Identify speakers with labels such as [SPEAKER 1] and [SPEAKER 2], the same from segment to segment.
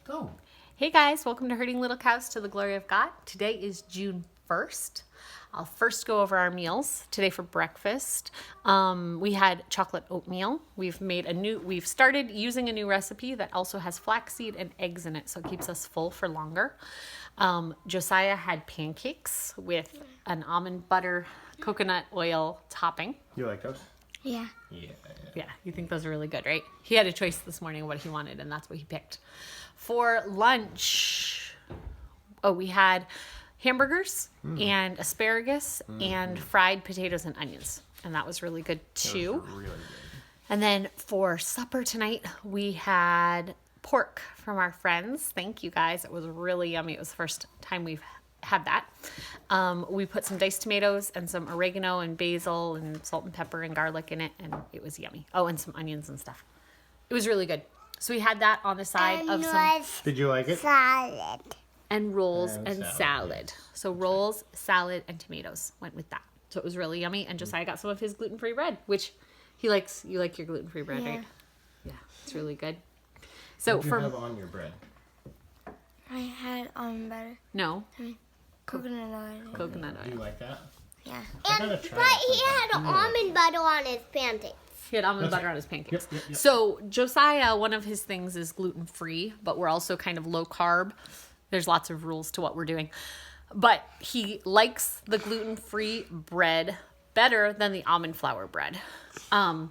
[SPEAKER 1] Oh.
[SPEAKER 2] Hey guys, welcome to Herding Little Cows to the Glory of God. Today is June 1st. I'll first go over our meals today for breakfast. We had chocolate oatmeal. We've started using a new recipe that also has flaxseed and eggs in it, so it keeps us full for longer. Josiah had pancakes with an almond butter coconut oil topping.
[SPEAKER 1] You like those?
[SPEAKER 3] Yeah.
[SPEAKER 2] Yeah, you think those are really good, right? He had a choice this morning of what he wanted, and that's what he picked. For lunch, we had hamburgers and asparagus and fried potatoes and onions, and that was really good too.
[SPEAKER 1] Those are really good.
[SPEAKER 2] And then for supper tonight, we had pork from our friends. Thank you guys. It was really yummy. It was the first time we've had that. We put some diced tomatoes and some oregano and basil and salt and pepper and garlic in it, and it was yummy. Oh, and some onions and stuff. It was really good. So we had that on the side of some...
[SPEAKER 1] Did you like it?
[SPEAKER 3] Salad.
[SPEAKER 2] And rolls
[SPEAKER 1] And
[SPEAKER 2] and
[SPEAKER 1] salad.
[SPEAKER 2] salad. So rolls, salad, and tomatoes went with that. So it was really yummy. And Josiah got some of his gluten-free bread, which he likes. You like your gluten-free bread,
[SPEAKER 3] Yeah.
[SPEAKER 2] right? Yeah, it's really good. So
[SPEAKER 1] What did you
[SPEAKER 2] for...
[SPEAKER 1] have on your bread?
[SPEAKER 3] I had almond butter,
[SPEAKER 2] No,
[SPEAKER 3] coconut oil.
[SPEAKER 2] coconut
[SPEAKER 1] Do you
[SPEAKER 2] oil.
[SPEAKER 1] like that?
[SPEAKER 3] Yeah.
[SPEAKER 1] I gotta try
[SPEAKER 4] But
[SPEAKER 1] it
[SPEAKER 4] he had
[SPEAKER 1] sometime.
[SPEAKER 4] almond butter on his pancakes.
[SPEAKER 2] He had almond
[SPEAKER 1] That's
[SPEAKER 2] butter
[SPEAKER 1] right.
[SPEAKER 2] on his pancakes.
[SPEAKER 1] Yep.
[SPEAKER 2] So Josiah, one of his things is gluten-free, but we're also kind of low carb. There's lots of rules to what we're doing. But he likes the gluten-free bread better than the almond flour bread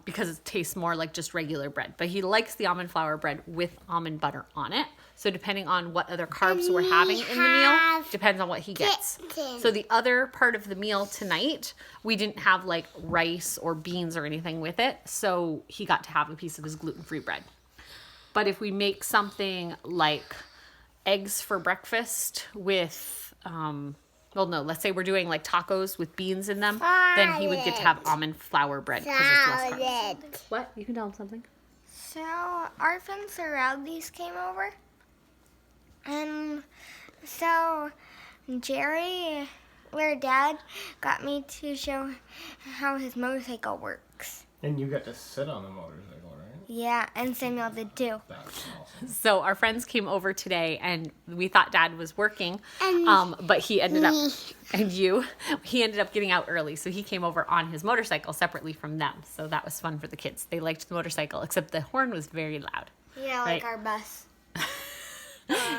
[SPEAKER 2] because it tastes more like just regular bread. But he likes the almond flour bread with almond butter on it. So depending on what other carbs we're having in the meal, depends on what he gets.
[SPEAKER 4] Kitten.
[SPEAKER 2] So the other part of the meal tonight, we didn't have like rice or beans or anything with it. So he got to have a piece of his gluten-free bread. But if we make something like eggs for breakfast with, let's say we're doing like tacos with beans in them, then he would get to have almond flour bread because it's less carbs.
[SPEAKER 4] Salad.
[SPEAKER 2] What? You can tell him something.
[SPEAKER 3] So our friends the Rowdies came over, and so Jerry, their dad, got me to show how his motorcycle works.
[SPEAKER 1] And you got to sit on the motorcycle, right?
[SPEAKER 3] Yeah, and Samuel did too.
[SPEAKER 1] That's awesome.
[SPEAKER 2] So our friends came over today, and we thought Dad was working, but he ended up, he ended up getting out early, so he came over on his motorcycle separately from them. So that was fun for the kids. They liked the motorcycle, except the horn was very loud.
[SPEAKER 3] Yeah,
[SPEAKER 2] Right.
[SPEAKER 3] like our bus.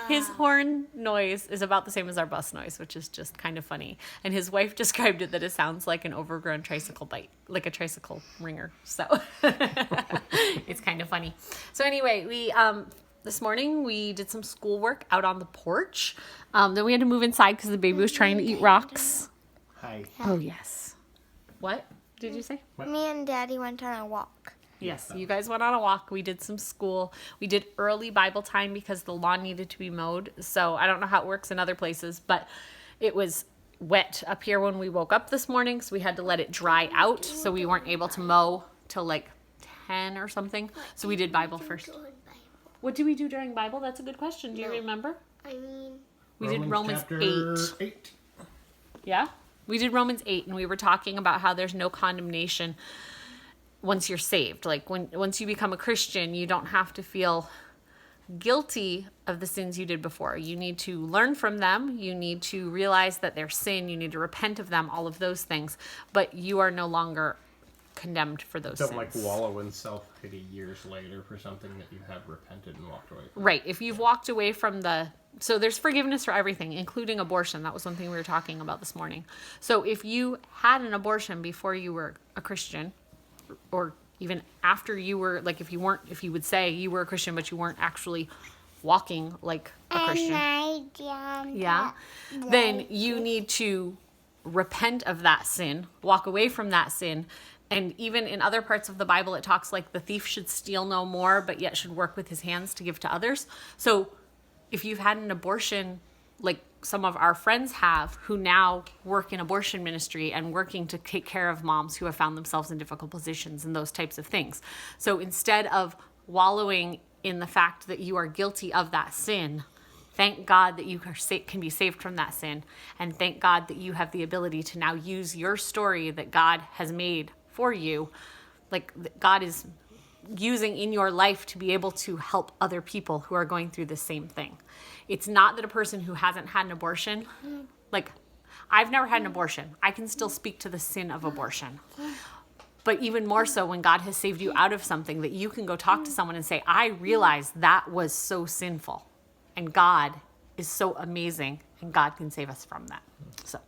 [SPEAKER 2] His horn noise is about the same as our bus noise, which is just kind of funny. And his wife described it that it sounds like an overgrown tricycle bite, like a tricycle ringer. So it's kind of funny. So anyway, we this morning we did some schoolwork out on the porch. Then we had to move inside because the baby was trying to eat rocks.
[SPEAKER 1] Hi.
[SPEAKER 2] Oh yes. What did you say?
[SPEAKER 3] Me and Daddy went on a walk.
[SPEAKER 2] Yes, you guys went on a walk. We did some school. We did early Bible time because the lawn needed to be mowed. So I don't know how it works in other places, but it was wet up here when we woke up this morning, so we had to let it dry out. So we weren't able to mow till like 10 or something. So we did Bible first. What did we do during Bible? That's a good question. Do you remember?
[SPEAKER 4] I mean,
[SPEAKER 2] We did Romans
[SPEAKER 1] chapter 8.
[SPEAKER 2] Yeah? We did Romans 8, and we were talking about how there's no condemnation once you're saved. Like once you become a Christian, you don't have to feel guilty of the sins you did before. You need to learn from them. You need to realize that they're sin. You need to repent of them, all of those things. But you are no longer condemned for those
[SPEAKER 1] Don't
[SPEAKER 2] sins.
[SPEAKER 1] like wallow in self-pity years later for something that you have repented and walked away from.
[SPEAKER 2] Right. If you've walked away from so there's forgiveness for everything, including abortion. That was one thing we were talking about this morning. So if you had an abortion before you were a Christian, or even after you were, like if you would say you were a Christian, but you weren't actually walking like a Christian. Yeah. Then you need to repent of that sin, walk away from that sin. And even in other parts of the Bible, it talks like the thief should steal no more, but yet should work with his hands to give to others. So if you've had an abortion, like some of our friends have, who now work in abortion ministry and working to take care of moms who have found themselves in difficult positions and those types of things. So instead of wallowing in the fact that you are guilty of that sin, thank God that you can be saved from that sin. And thank God that you have the ability to now use your story that God has made for you. Like God is using in your life to be able to help other people who are going through the same thing. It's not that a person who hasn't had an abortion, like I've never had an abortion, I can still speak to the sin of abortion. But even more so when God has saved you out of something, that you can go talk to someone and say, I realize that was so sinful. And God is so amazing, and God can save us from that. So.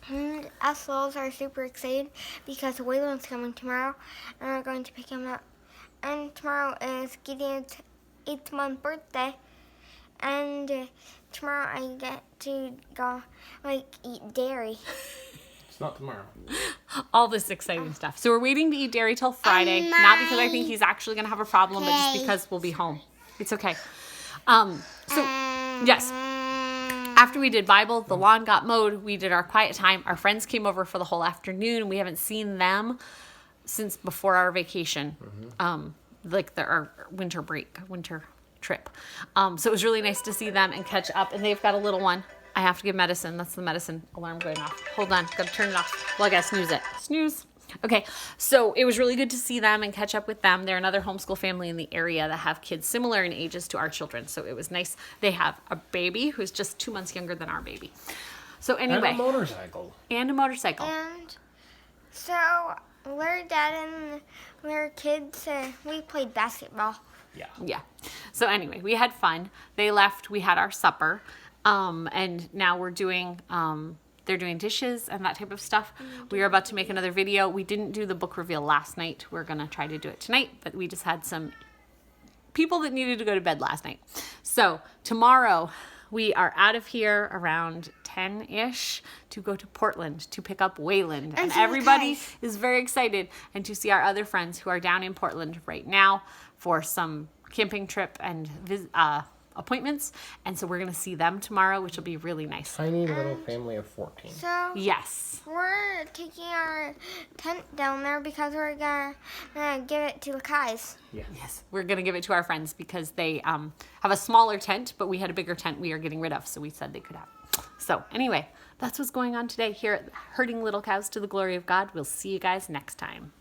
[SPEAKER 3] And us Lils are super excited because Waylon's coming tomorrow, and we're going to pick him up. And tomorrow is Gideon's 8th-month birthday, and tomorrow I get to go, eat dairy.
[SPEAKER 1] It's not tomorrow.
[SPEAKER 2] All this exciting stuff. So we're waiting to eat dairy till Friday, not because I think he's actually going to have a problem, but just because we'll be home. It's okay. Yes. After we did Bible, the lawn got mowed, we did our quiet time. Our friends came over for the whole afternoon. We haven't seen them since before our vacation, our winter trip. So it was really nice to see them and catch up. And they've got a little one. I have to give medicine. That's the medicine alarm going off. Hold on. Got to turn it off. Well, I gotta snooze it. Snooze. Okay, so it was really good to see them and catch up with them. They're another homeschool family in the area that have kids similar in ages to our children. So it was nice. They have a baby who's just 2 months younger than our baby. So anyway.
[SPEAKER 1] And a motorcycle.
[SPEAKER 3] And so their dad and their kids, we played basketball.
[SPEAKER 1] Yeah.
[SPEAKER 2] So anyway, we had fun. They left. We had our supper. And now we're doing... they're doing dishes and that type of stuff. We are about to make another video. We didn't do the book reveal last night. We're going to try to do it tonight, but we just had some people that needed to go to bed last night. So tomorrow we are out of here around 10-ish to go to Portland to pick up Wayland. And everybody is very excited, and to see our other friends who are down in Portland right now for some camping trip and appointments, and so we're going to see them tomorrow, which will be really nice.
[SPEAKER 1] Tiny little family of 14.
[SPEAKER 3] So
[SPEAKER 2] yes,
[SPEAKER 3] we're taking our tent down there because we're going to give it to the Kais.
[SPEAKER 2] Yes, we're going to give it to our friends because they have a smaller tent, but we had a bigger tent we are getting rid of, so we said they could have. So anyway, that's what's going on today here at Herding Little Cows to the Glory of God. We'll see you guys next time.